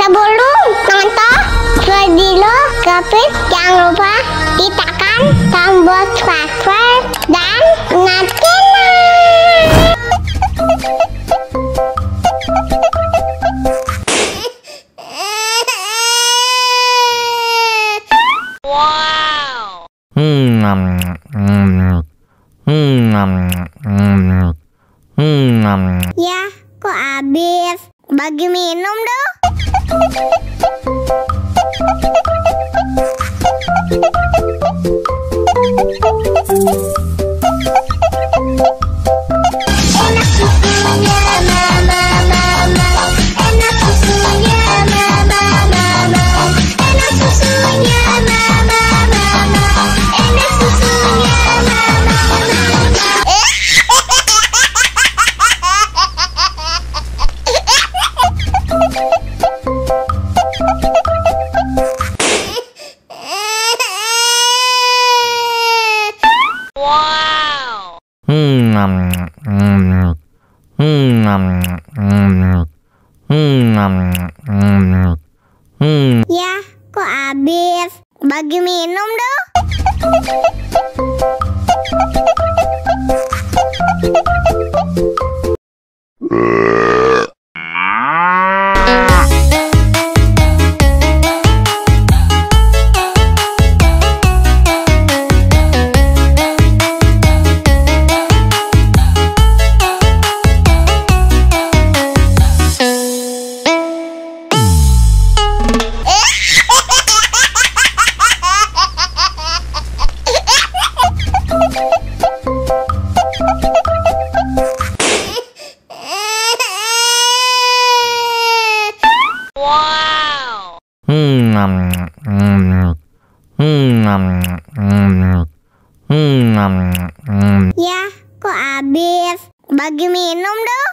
Sebelum nonton video Kepit, jangan lupa tekan tombol subscribe dan nyalakan. Wow. Ya, kok habis? Bagi minum dong. Enak susunya mama, enak susunya mama, enak susunya mama, enak susunya mama. Wow. Ya, kok habis? Bagi minum dong. Wow. Ya, kok habis? Bagi minum dong.